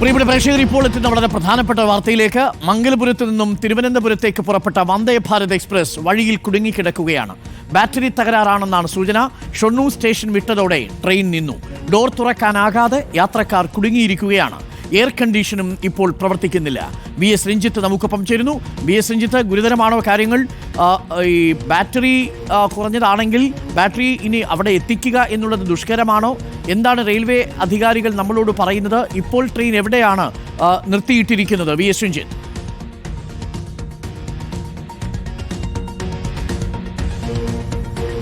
പ്രിയപ്പെട്ട പ്രേക്ഷകർ, ഇപ്പോൾ എത്തുന്ന വളരെ പ്രധാനപ്പെട്ട വാർത്തയിലേക്ക്. മംഗലപുരത്ത് നിന്നും തിരുവനന്തപുരത്തേക്ക് പുറപ്പെട്ട വന്ദേ ഭാരത് എക്സ്പ്രസ് വഴിയിൽ കുടുങ്ങിക്കിടക്കുകയാണ്. ബാറ്ററി തകരാറാണെന്നാണ് സൂചന. ഷൊർണൂർ സ്റ്റേഷൻ വിട്ടതോടെ ട്രെയിൻ നിന്നു. ഡോർ തുറക്കാനാകാതെ യാത്രക്കാർ കുടുങ്ങിയിരിക്കുകയാണ്. എയർ കണ്ടീഷനും ഇപ്പോൾ പ്രവർത്തിക്കുന്നില്ല. വി എസ് രഞ്ജിത്ത് നമുക്കൊപ്പം ചേരുന്നു. വി എസ് രഞ്ജിത്ത്, ഗുരുതരമാണോ കാര്യങ്ങൾ? ഈ ബാറ്ററി കുറഞ്ഞതാണെങ്കിൽ ബാറ്ററി ഇനി അവിടെ എത്തിക്കുക എന്നുള്ളത് ദുഷ്കരമാണോ? എന്താണ് റെയിൽവേ അധികാരികൾ നമ്മളോട് പറയുന്നത്? ഇപ്പോൾ ട്രെയിൻ എവിടെയാണ് നിർത്തിയിട്ടിരിക്കുന്നത്? V S Ranjith.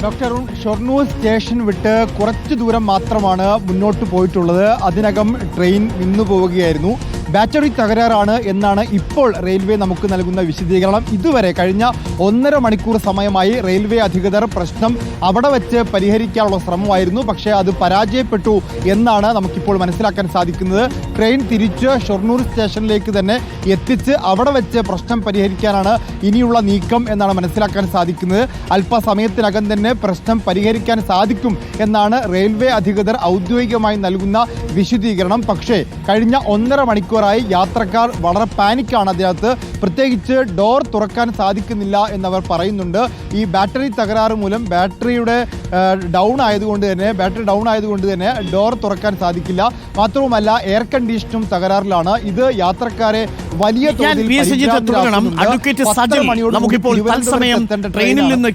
Doctor Arun, Shoranur station വിട്ട് കുറച്ച് ദൂരം മാത്രമാണ് മുന്നോട്ട് പോയിട്ടുള്ളത്. അതിനകം ട്രെയിൻ നിന്നു പോവുകയായിരുന്നു. ബാറ്ററി തകരാറാണ് എന്നാണ് ഇപ്പോൾ റെയിൽവേ നമുക്ക് നൽകുന്ന വിശദീകരണം. ഇതുവരെ കഴിഞ്ഞ 1.5 മണിക്കൂർ സമയമായി റെയിൽവേ അധികൃതർ പ്രശ്നം അവിടെ വെച്ച് പരിഹരിക്കാനുള്ള ശ്രമമായിരുന്നു. പക്ഷേ അത് പരാജയപ്പെട്ടു എന്നാണ് നമുക്കിപ്പോൾ മനസ്സിലാക്കാൻ സാധിക്കുന്നത്. ട്രെയിൻ തിരിച്ച് ഷൊർണൂർ സ്റ്റേഷനിലേക്ക് തന്നെ എത്തിച്ച് അവിടെ വെച്ച് പ്രശ്നം പരിഹരിക്കാനാണ് ഇനിയുള്ള നീക്കം എന്നാണ് മനസ്സിലാക്കാൻ സാധിക്കുന്നത്. അല്പസമയത്തിനകം തന്നെ പ്രശ്നം പരിഹരിക്കാൻ സാധിക്കും എന്നാണ് റെയിൽവേ അധികൃതർ ഔദ്യോഗികമായി നൽകുന്ന വിശദീകരണം. പക്ഷേ കഴിഞ്ഞ 1.5 മണിക്കൂറായി യാത്രക്കാർ വളരെ പാനിക്കാണ്. അതിനകത്ത് പ്രത്യേകിച്ച് ഡോർ തുറക്കാൻ സാധിക്കുന്നില്ല എന്നവർ പറയുന്നുണ്ട്. ഈ ബാറ്ററി തകരാറ് മൂലം ബാറ്ററി ഡൗൺ ആയതുകൊണ്ട് തന്നെ ഡോർ തുറക്കാൻ സാധിക്കില്ല. മാത്രവുമല്ല, എയർ കണ്ടീഷനും തകരാറിലാണ്. ഇത് യാത്രക്കാരെ വലിയ തോതിൽ നമുക്കിപ്പോൾ തത്സമയം ട്രെയിനിൽ നിന്ന്